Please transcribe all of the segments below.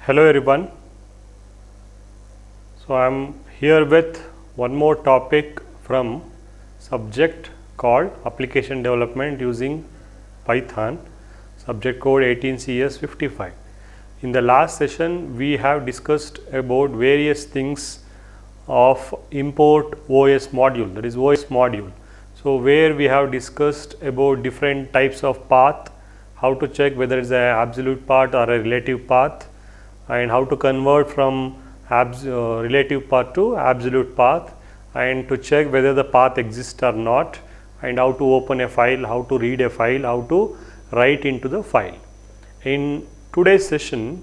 Hello everyone. So I am here with one more topic from subject called application development using Python, subject code 18CS55. In the last session we have discussed about various things of import OS module, that is OS module. So where we have discussed about different types of path, how to check whether it is an absolute path or a relative path, and how to convert from relative path to absolute path, and to check whether the path exists or not, and how to open a file, how to read a file, how to write into the file. In today's session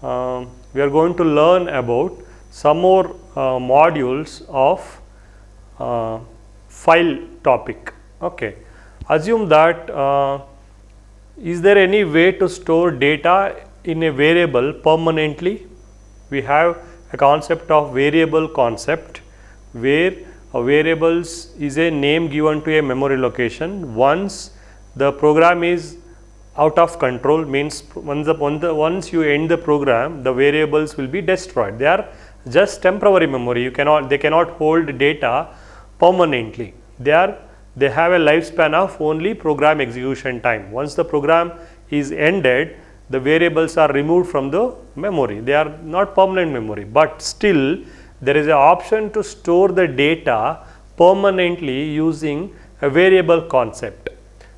we are going to learn about some more modules of file topic. Okay, assume that is there any way to store data in a variable permanently? We have a concept of variable concept, where a variables is a name given to a memory location. Once the program is out of control, means once you end the program, the variables will be destroyed. They are just temporary memory. They cannot hold data permanently. They have a lifespan of only program execution time. Once the program is ended, the variables are removed from the memory. They are not permanent memory, but still there is an option to store the data permanently using a variable concept.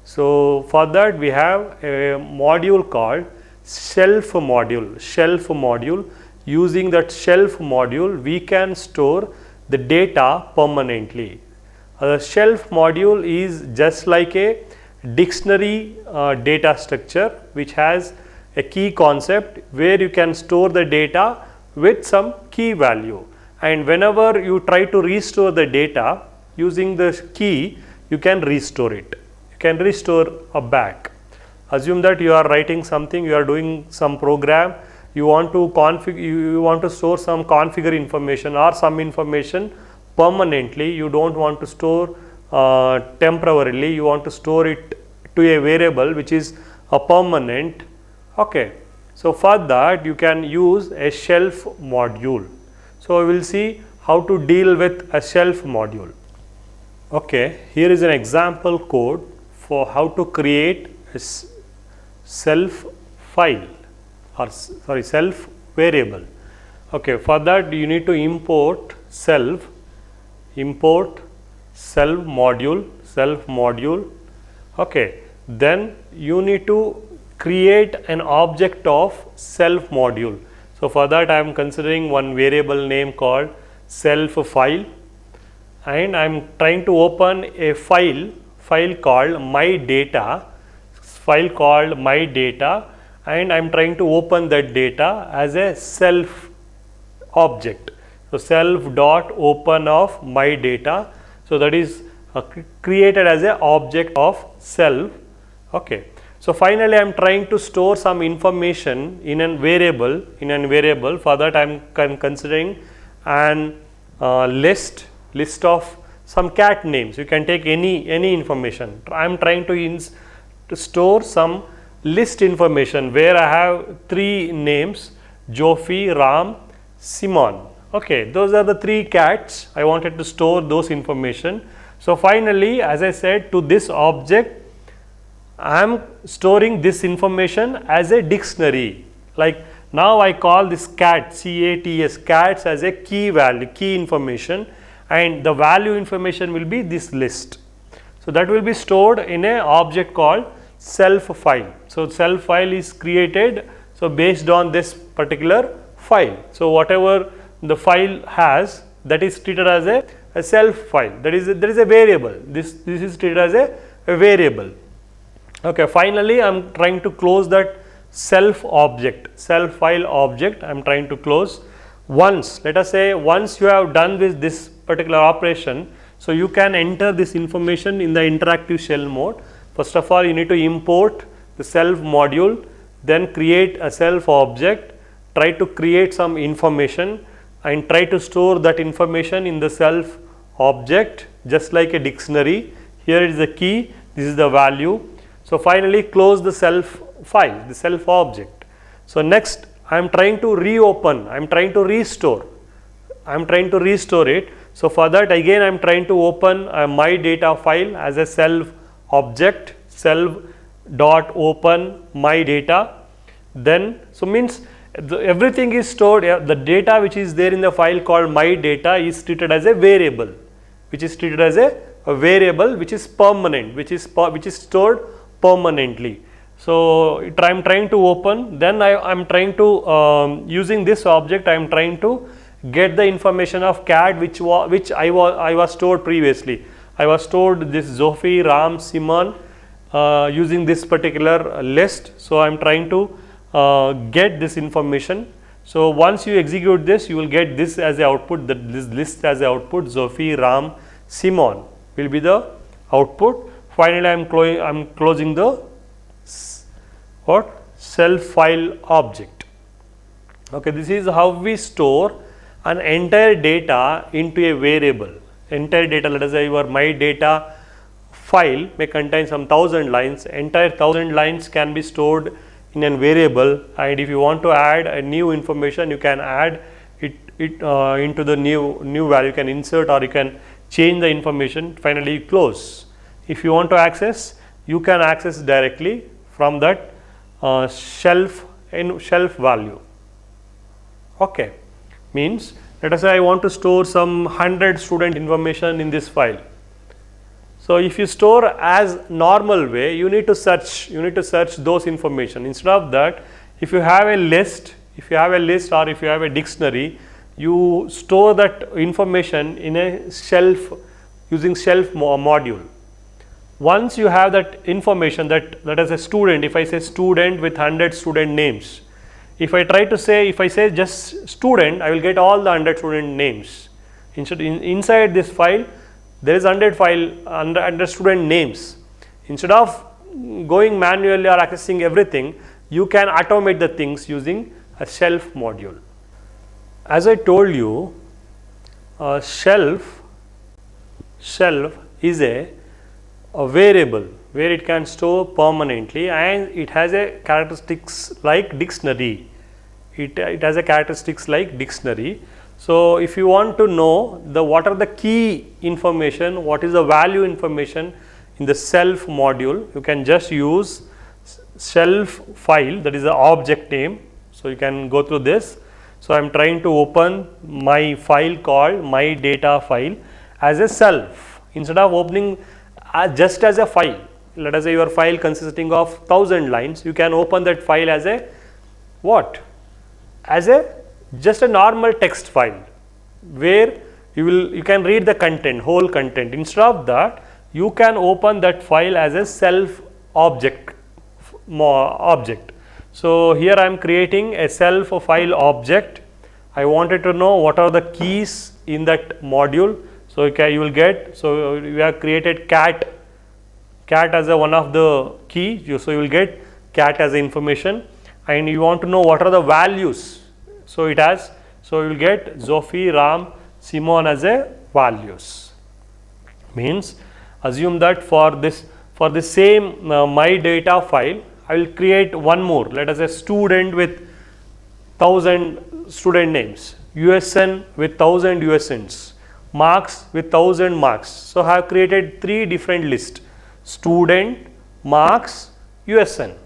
So for that we have a module called shelf module. Using that shelf module we can store the data permanently. The shelf module is just like a dictionary data structure, which has a key concept where you can store the data with some key value, and whenever you try to restore the data using the key, you can restore it. You can restore a back. Assume that you are writing something, you are doing some program, you want to store some configure information or some information permanently. You don't want to store temporarily, you want to store it to a variable which is a permanent. Okay, so for that you can use a shelf module. So we will see how to deal with a shelf module. Okay, here is an example code for how to create a self file, or self variable. Okay, for that you need to import self module. Okay, then you need to create an object of self module. So for that I am considering one variable name called self file, and I am trying to open a file called my data, and I am trying to open that data as a self object. So self dot open of my data, so that is created as a object of self. Okay, so finally I am trying to store some information in a variable. For that I am considering an list of some cat names. You can take any information. I am trying to store some list information where I have 3 names: Jofi, Ram, Simon. Okay, those are the 3 cats. I wanted to store those information. So finally, as I said, to this object I am storing this information as a dictionary. Like now I call this cat, C-A-T-S, cats, as a key value, key information, and the value information will be this list. So that will be stored in a object called self file. So self file is created so based on this particular file. So whatever the file has, that is treated as a self file. There is a variable. This is treated as a variable. Okay, finally I am trying to close that self file object. I am trying to close. Once, let us say, once you have done with this particular operation, so you can enter this information in the interactive shell mode. First of all, you need to import the self module, then create a self object, try to create some information, and try to store that information in the self object just like a dictionary. Here is the key, this is the value. So finally close the self file, the self object. So next I am trying to reopen, I am trying to restore, I am trying to restore it. So for that again I am trying to open my data file as a self object, self dot open my data. Then so means everything is stored, the data which is there in the file called my data is treated as a variable, which is treated as a variable which is permanent, which is stored permanently. So I am trying to open, then I am trying to using this object I am trying to get the information of cat which I was stored previously. I was stored this Zophie, Ram, Simon using this particular list. So I am trying to get this information. So once you execute this, you will get this as the output, this list as the output. Zophie, Ram, Simon will be the output. Finally, I am closing the self file object. Okay, this is how we store an entire data into a variable. Entire data, let us say your my data file may contain some 1000 lines. Entire 1000 lines can be stored in a variable, and if you want to add a new information, you can add it into the new value. You can insert or you can change the information. Finally, you close. If you want to access, you can access directly from that shelf value. Okay, means let us say I want to store some 100 student information in this file. So if you store as normal way, you need to search those information. Instead of that, if you have a list, or if you have a dictionary, you store that information in a shelf using shelf module. Once you have that information, that as a student, if I say student with 100 student names, if I say just student, I will get all the 100 student names. Inside this file, there is 100 student names. Instead of going manually or accessing everything, you can automate the things using a shelf module. As I told you, shelf is a variable where it can store permanently, and it has a characteristics like dictionary. It has a characteristics like dictionary. So if you want to know what are the key information, what is the value information in the self module, you can just use shelf file, that is the object name. So you can go through this. So I am trying to open my file called my data file as a self. Instead of opening just as a file, let us say your file consisting of 1000 lines, you can open that file as a what? As a just a normal text file where you can read the content, whole content. Instead of that, you can open that file as a self object. So here I am creating a self file object. I wanted to know what are the keys in that module. So you will get, so we have created cat as a one of the key. So you will get cat as information, and you want to know what are the values. So you will get Zophie, Ram, Simon as a values. Means assume that for this same my data file, I will create one more. Let us say student with 1000 student names, USN with 1000 USNs, marks with 1000 marks. So I have created 3 different lists: student, marks, USN.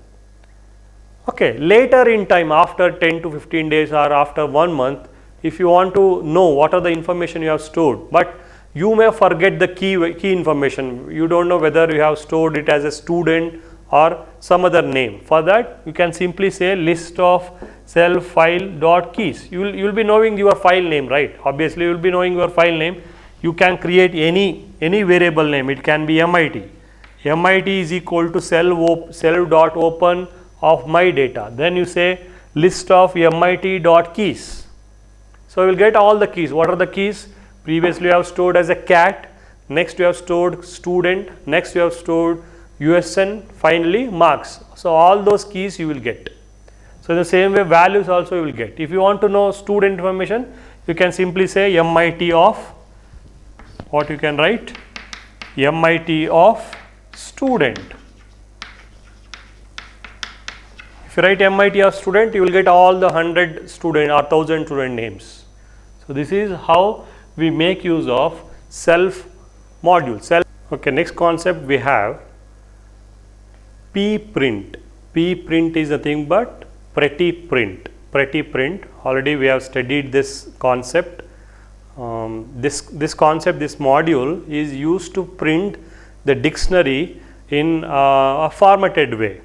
Okay, later in time, after 10 to 15 days or after 1 month, if you want to know what are the information you have stored, but you may forget the key information, you don't know whether you have stored it as a student or some other name. For that, you can simply say list of self file dot keys. You will be knowing your file name, right? Obviously, you will be knowing your file name. You can create any variable name. It can be MIT. MIT is equal to self dot open of my data. Then you say list of MIT dot keys. So you will get all the keys. What are the keys? Previously you have stored as a cat. Next you have stored student. Next you have stored USN. Finally marks. So all those keys you will get. So in the same way values also you will get. If you want to know student information, you can simply say MIT of, what you can write, MIT of student. If you write MIT of student, you will get all the 100 student or 1000 student names. So this is how we make use of self module. Okay, next concept we have p-print. P-print is nothing but pretty print. Pretty print. Already we have studied this concept. This concept, this module is used to print the dictionary in a formatted way.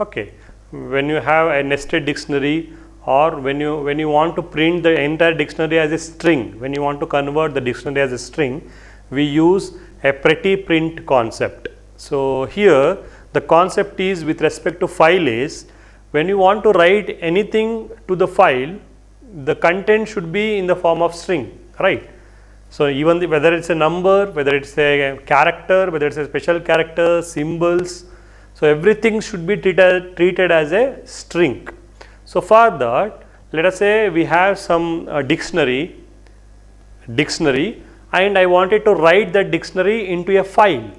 Okay, when you have a nested dictionary, or when you want to print the entire dictionary as a string, when you want to convert the dictionary as a string, we use a pretty print concept. So here the concept is with respect to file is, when you want to write anything to the file, the content should be in the form of string, right? So even whether it's a number, whether it's a character, whether it's a special character, symbols, so everything should be treated as a string. So for that, let us say we have some dictionary, and I wanted to write that dictionary into a file.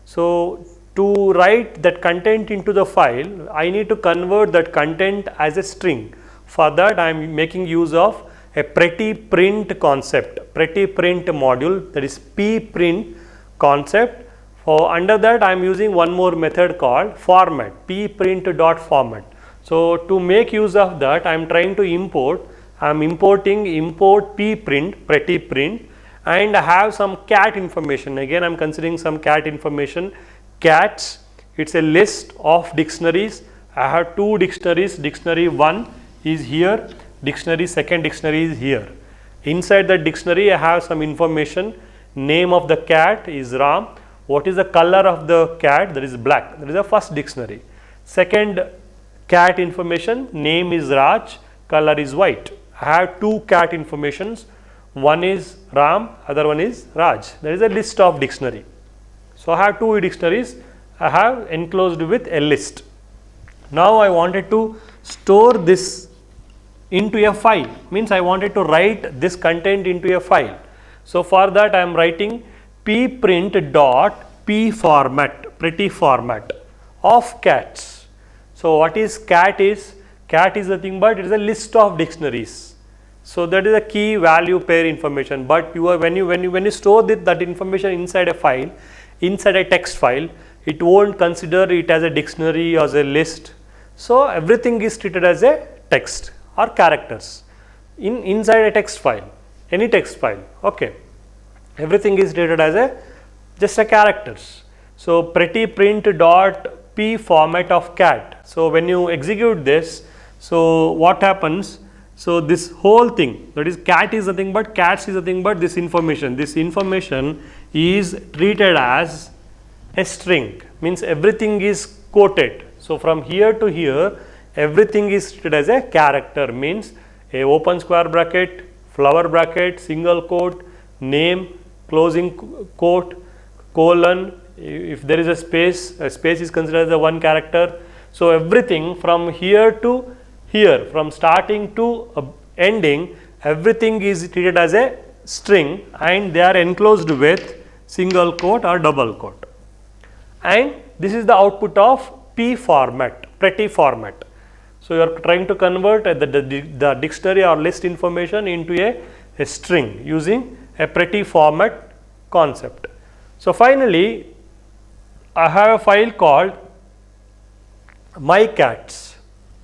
So to write that content into the file, I need to convert that content as a string. For that, I am making use of a pretty print concept, pretty print module, that is p-print concept. For under that, I am using one more method called format, p-print.format. So to make use of that, I am trying to import, I am importing import p-print, pretty print, and I have some cat information. Again, I am considering some cat information. Cats, it's a list of dictionaries. I have two dictionaries. Dictionary 1 is here, second dictionary is here. Inside the dictionary, I have some information. Name of the cat is Ram. What is the color of the cat? That is black. That is the first dictionary. Second cat information, name is Raj, color is white. I have two cat informations. One is Ram, other one is Raj. There is a list of dictionary. So I have two dictionaries, I have enclosed with a list. Now I wanted to store this into a file, means I wanted to write this content into a file. So for that I am writing pprint.pformat, pretty format of cats. So what is cat is? Cat is nothing but it is a list of dictionaries. So that is a key value pair information. But you are when you store that information inside a file, inside a text file, it won't consider it as a dictionary or as a list. So everything is treated as a text or characters inside a text file, any text file. Okay, everything is treated as a just a characters. So pretty print dot p format of cat. So when you execute this, so what happens? So this whole thing, that is cat is nothing but cats is nothing but this information. This information is treated as a string, means everything is quoted. So from here to here, everything is treated as a character, means a open square bracket, flower bracket, single quote, name, closing quote, colon. If there is a space is considered as a one character. So everything from here to here, from starting to ending, everything is treated as a string and they are enclosed with single quote or double quote. And this is the output of p format, pretty format. So you are trying to convert the dictionary or list information into a string using a pretty format concept. So finally, I have a file called mycats.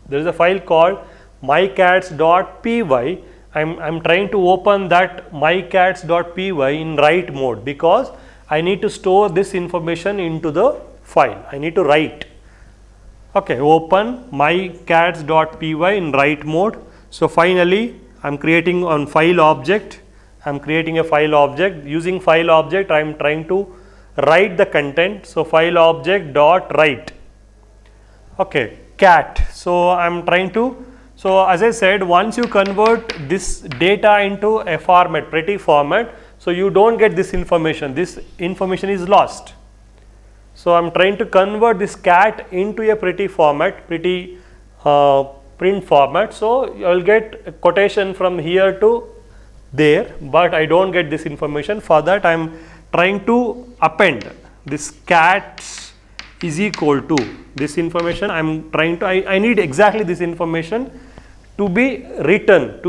There is a file called mycats.py. I'm trying to open that mycats.py in write mode because I need to store this information into the file. I need to write. Okay, open mycats.py in write mode. So finally, I'm creating on file object. I'm creating a file object. Using file object, I'm trying to write the content. So file object dot write. Okay, cat. So I'm trying to, so as I said, once you convert this data into a format, pretty format, so you don't get this information is lost. So I'm trying to convert this cat into a pretty format, pretty print format. So you will get a quotation from here to there, but I don't get this information. For that I am trying to append this cats is equal to this information. I need exactly this information to be written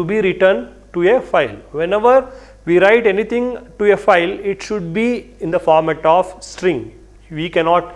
to a file. Whenever we write anything to a file, it should be in the format of string. We cannot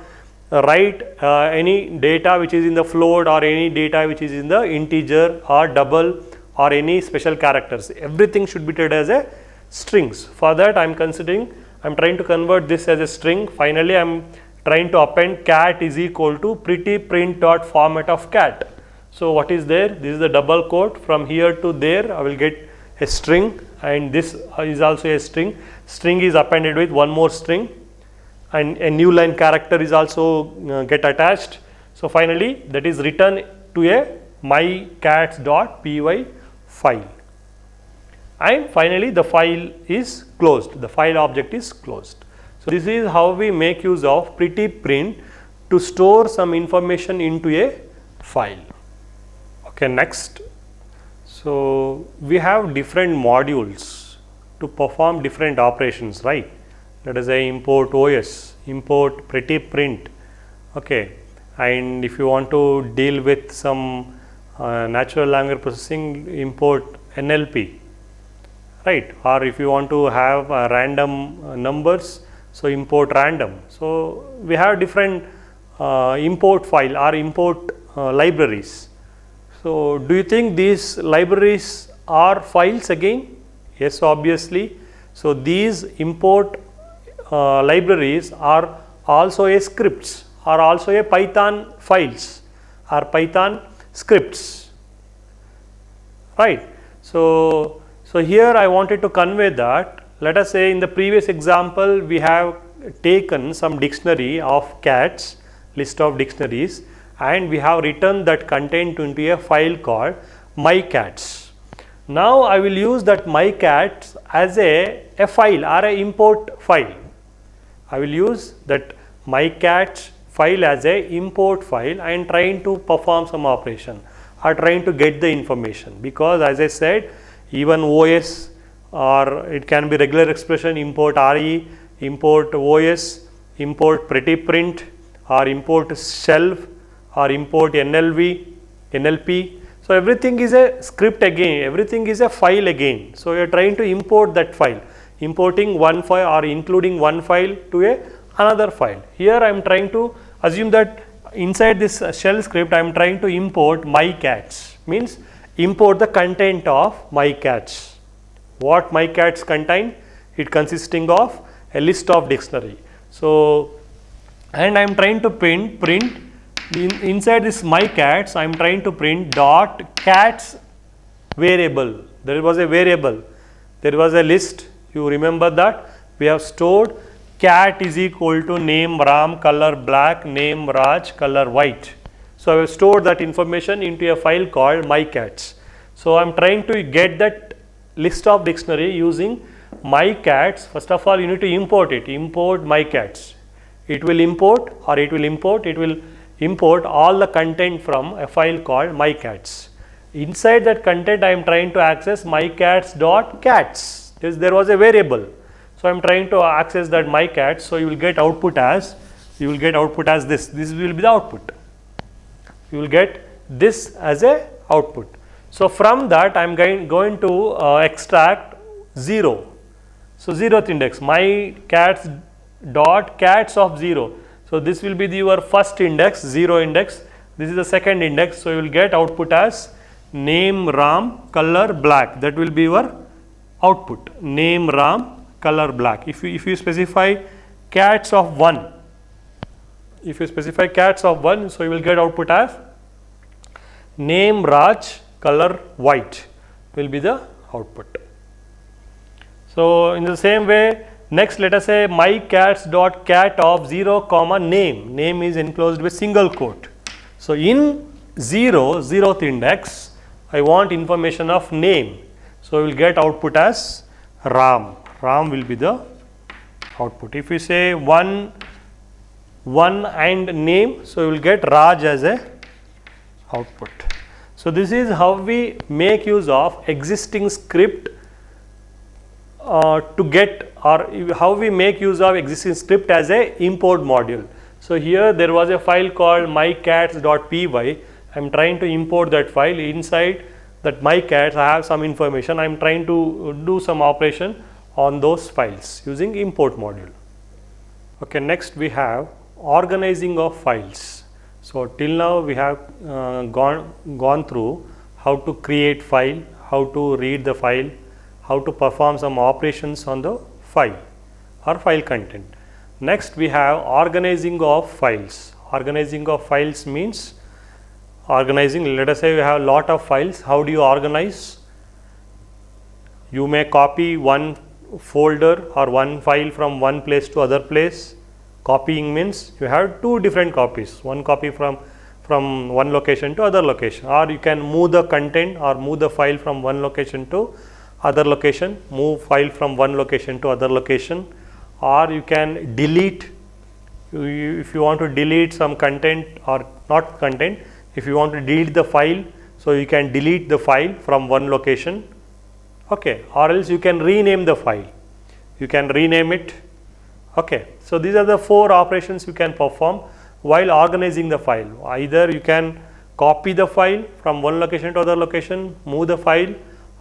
write any data which is in the float or any data which is in the integer or double or any special characters. Everything should be treated as a strings. For that I am trying to convert this as a string. Finally I am trying to append cat is equal to pretty print dot format of cat. So what is there? This is the double quote. From here to there I will get a string, and this is also a string. String is appended with one more string, and a new line character is also get attached. So finally that is written to a mycats.py file, and finally the file is closed. The file object is closed. So this is how we make use of pretty print to store some information into a file. Okay, next. So we have different modules to perform different operations, right? Let us say import OS, import pretty print. Okay, and if you want to deal with some natural language processing, import NLP, right? Or if you want to have random numbers, so import random. So we have different import file or import libraries. So do you think these libraries are files again? Yes, obviously. So these import libraries are also a scripts, are also a Python files, or Python scripts, right? So here I wanted to convey that, let us say in the previous example we have taken some dictionary of cats, list of dictionaries, and we have written that content into a file called mycats. Now I will use that mycats as a file or a import file. I will use that mycats file as a import file and trying to perform some operation or trying to get the information, because as I said, even OS, or it can be regular expression, import RE, import OS, import pretty print, or import shelf, or import NLP. So everything is a script again, everything is a file again. So you are trying to import that file, importing one file or including one file to another file. Here I am trying to assume that inside this shell script I am trying to import mycats, means import the content of mycats. What mycats contain? It consisting of a list of dictionary. So, and I am trying to print inside this mycats, I am trying to print dot cats variable. There was a variable, there was a list, you remember that we have stored cat is equal to name Ram, color black, name Raj, color white. So I have stored that information into a file called mycats. So I am trying to get that list of dictionary using mycats. First of all you need to import it, import mycats. It will import all the content from a file called mycats. Inside that content I am trying to access mycats.cats. There was a variable. So I am trying to access that mycats. So you will get output as this. This will be the output. You will get this as a output. So from that I am going to extract 0. So 0th index, mycats dot cats of 0. So this will be your first index, 0 index. This is the second index. So you will get output as name Ram, color black. That will be your output. Name Ram, color black. If you specify cats of 1, so you will get output as name Raj, color white will be the output. So in the same way, next let us say mycats.cat of 0 comma name. Name is enclosed with single quote. So in 0th index I want information of name. So we will get output as Ram. Ram will be the output. If you say 1 and name, so you will get Raj as a output. So this is how we make use of existing script to get, or how we make use of existing script as a import module. So here there was a file called mycats.py. I am trying to import that file. Inside that mycats I have some information. I am trying to do some operation on those files using import module. Okay, next we have organizing of files. So till now we have gone through how to create file, how to read the file, how to perform some operations on the file or file content. Next we have organizing of files. Organizing of files means organizing, let us say we have a lot of files. How do you organize? You may copy one folder or one file from one place to other place. Copying means you have two different copies, one copy from one location to other location, or you can move the content or move the file from one location to other location, move file from one location to other location, or you can delete. If you want to delete some content or not content, if you want to delete the file, so you can delete the file from one location, okay, or else you can rename the file, you can rename it. Okay, so these are the four operations you can perform while organizing the file. Either you can copy the file from one location to other location, move the file,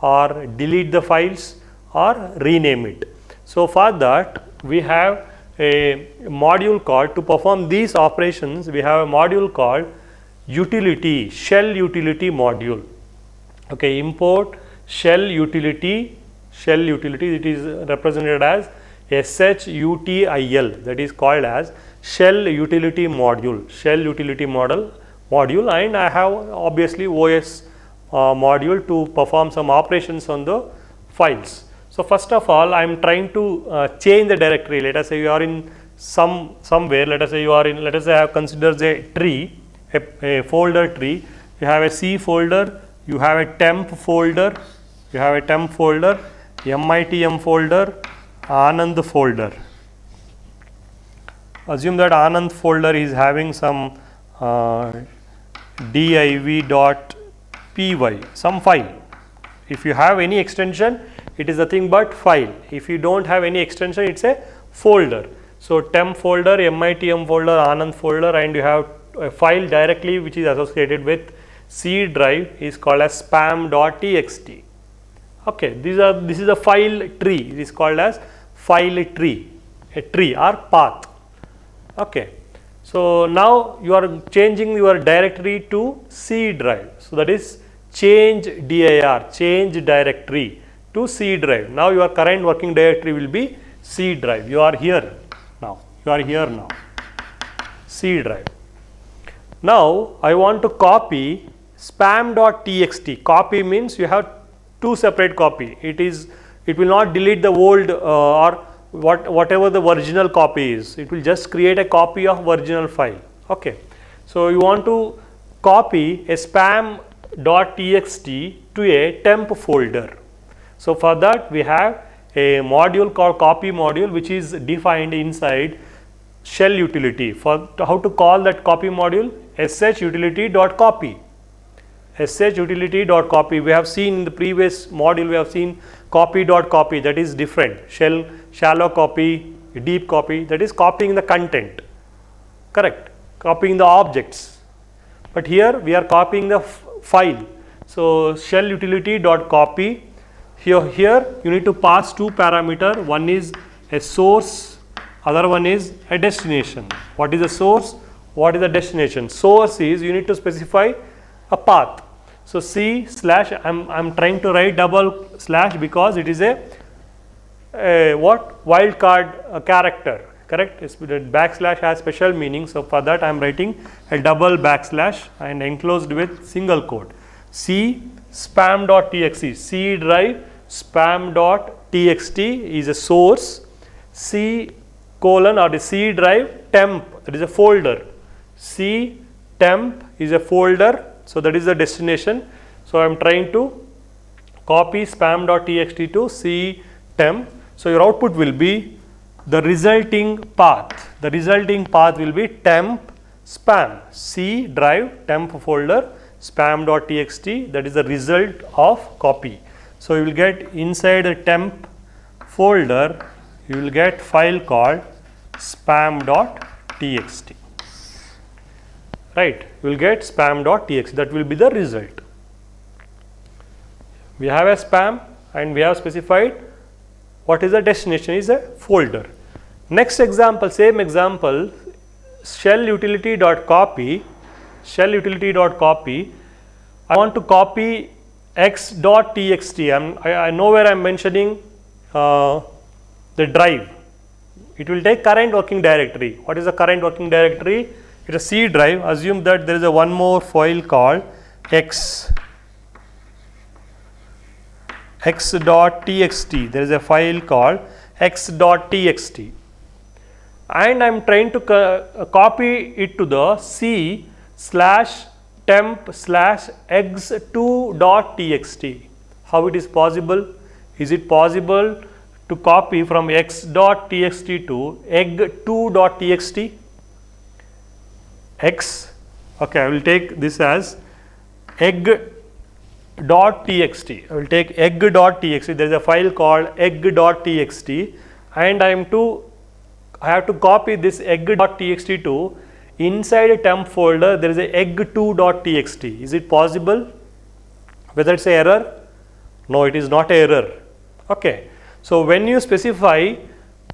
or delete the files, or rename it. So for that we have a module called, to perform these operations we have a module called utility, shell utility module. Okay, import shell utility, it is represented as SHUTIL, that is called as shell utility module, module, and I have obviously OS module to perform some operations on the files. So first of all I am trying to change the directory. Let us say you are in somewhere, let us say you are in, let us say I have considered a tree, a folder tree. You have a C folder, you have a temp folder, MITM folder, Anand folder. Assume that Anand folder is having some div.py, some file. If you have any extension, it is nothing but file. If you don't have any extension, it's a folder. So temp folder, MITM folder, Anand folder, and you have a file directly which is associated with C drive is called as spam.txt. Okay, this is a file tree. It is called as file tree, a tree or path. Okay, so now you are changing your directory to C drive. So that is change dir, change directory to C drive. Now your current working directory will be C drive. You are here now. C drive. Now I want to copy spam.txt. Copy means you have two separate copy. It will not delete the old or whatever the original copy is. It will just create a copy of original file. Okay, so you want to copy a spam.txt to a temp folder. So for that we have a module called copy module, which is defined inside shell utility. For how to call that copy module, shutility.copy. shutility.copy. We have seen in the previous module, we have seen copy.copy, that is different. Shallow copy, deep copy, that is copying the content, correct, copying the objects. But here we are copying the file. So shell utility.copy, here you need to pass two parameter. One is a source, other one is a destination. What is the source? What is the destination? Source is you need to specify a path. So C slash, I'm trying to write double slash because it is a wildcard character, correct? Backslash has special meaning. So for that I am writing a double backslash and enclosed with single quote. C spam.txt, C drive spam.txt is a source. C colon or the C drive temp, that is a folder. C temp is a folder. So that is the destination. So I am trying to copy spam.txt to C temp. So your output will be the resulting path. The resulting path will be temp spam, C drive temp folder spam.txt, that is the result of copy. So you will get inside the temp folder, you will get file called spam.txt. right? You will get spam.txt, that will be the result. We have a spam and we have specified what is the destination is a folder. Next example, same example, shell utility.copy, I want to copy x.txt. I know where I am mentioning the drive. It will take current working directory. What is the current working directory? It is a C drive. Assume that there is a one more file called x.txt. There is a file called x.txt, and I am trying to copy it to the c/temp/x2.txt. How it is possible? Is it possible to copy from x.txt to egg2.txt? X, okay, I will take this as egg.txt. I will take egg.txt. There is a file called egg.txt, and I have to copy this egg.txt to inside a temp folder. There is a egg2.txt. Is it possible? Whether it's an error? No, it is not an error. Okay. So when you specify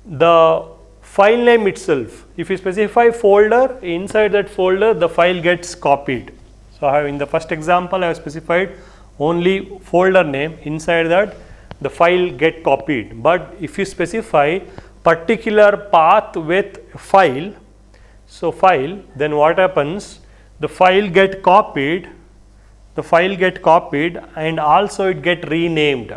the file name itself, if you specify folder, inside that folder the file gets copied. So I have, in the first example, I have specified only folder name, inside that the file get copied. But if you specify particular path with file, so file, then what happens? The file get copied, and also it get renamed.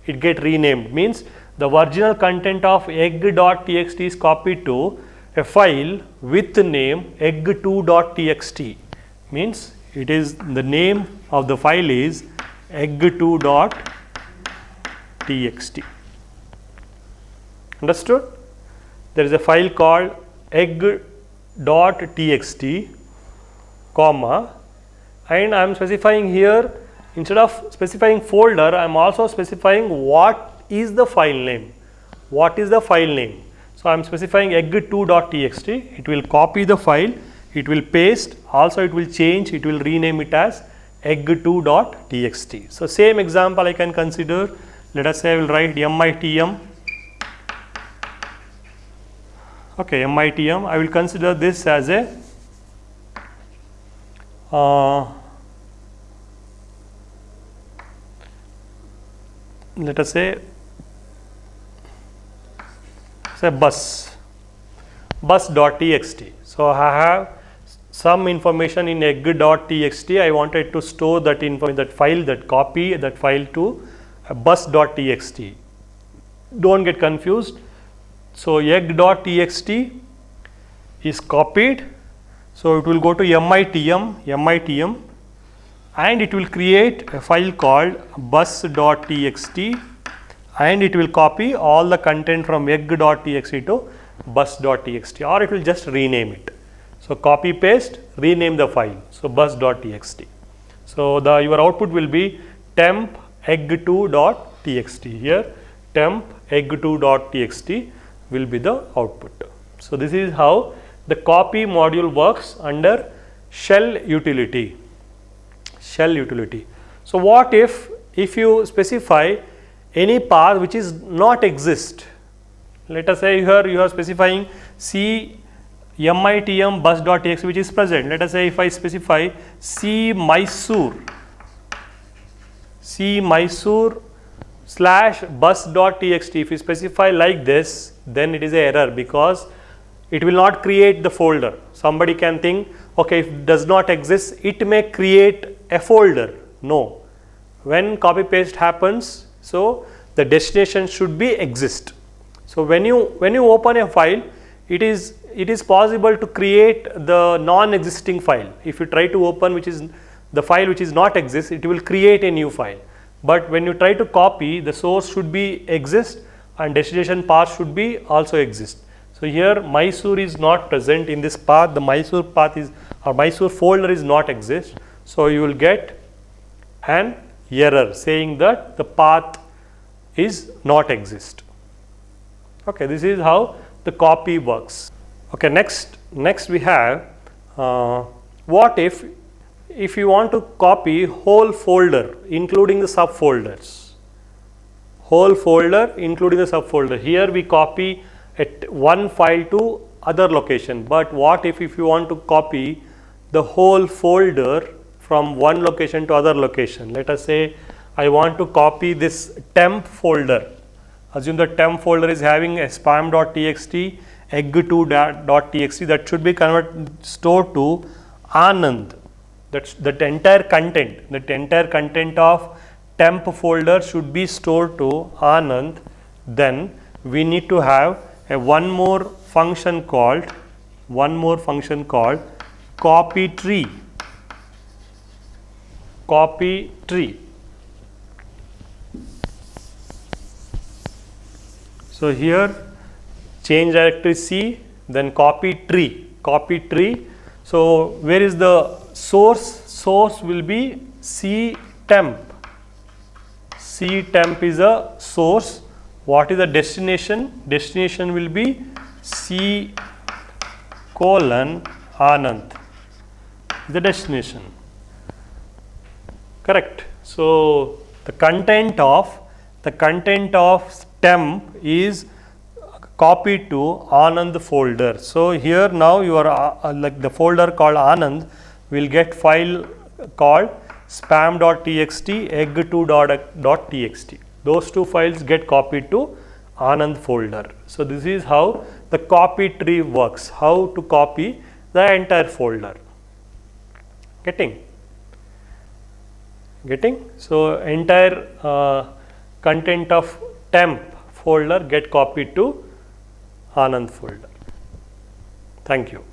It get renamed means the original content of egg.txt is copied to a file with the name egg2.txt, means it is the name of the file is egg2.txt. Understood? There is a file called egg.txt, comma, and I am specifying here, instead of specifying folder, I am also specifying what is the file name. What is the file name? So I am specifying egg2.txt. It will copy the file, it will paste, also it will change, it will rename it as egg2.txt. So same example I can consider. Let us say I will write mitm. Okay, mitm. I will consider this as a let us say bus.txt. So I have some information in egg.txt. I wanted to store that file, that copy that file to bus.txt. Don't get confused. So egg.txt is copied. So it will go to mitm, and it will create a file called bus.txt, and it will copy all the content from egg.txt to bus.txt, or it will just rename it. So copy paste, rename the file. So bus.txt. So your output will be temp egg2.txt. Here temp egg2.txt will be the output. So this is how the copy module works under shell utility. So what if you specify any path which is not exist? Let us say here you are specifying c mitm bus.txt which is present. Let us say if I specify c Mysore /bus.txt, if you specify like this, then it is an error, because it will not create the folder. Somebody can think, okay, if it does not exist, it may create a folder. No, when copy paste happens, so the destination should be exist. So when you open a file, it is possible to create the non-existing file. If you try to open the file which is not exist, it will create a new file. But when you try to copy, the source should be exist and destination path should be also exist. So here Mysore is not present in this path. The Mysore path is, or Mysore folder is not exist. So you will get an error saying that the path is not exist. Okay, this is how the copy works. Okay, next we have what if you want to copy whole folder including the subfolders, whole folder including the subfolder. Here we copy one file to other location, but what if you want to copy the whole folder from one location to other location? Let us say I want to copy this temp folder. Assume the temp folder is having a spam.txt, egg2.txt, that should be stored to Anand. That entire content of temp folder should be stored to Anand. Then we need to have one more function called copy tree. So here change directory C, then copy tree. So where is the source? Source will be C temp. C temp is a source. What is the destination? Destination will be C colon Anand, the destination. Correct. So the content of temp is copied to Anand folder. So here now your like the folder called Anand will get file called spam.txt, egg2.txt. Those two files get copied to Anand folder. So this is how the copy tree works, how to copy the entire folder. Getting? So entire content of temp folder get copied to Anand folder. Thank you.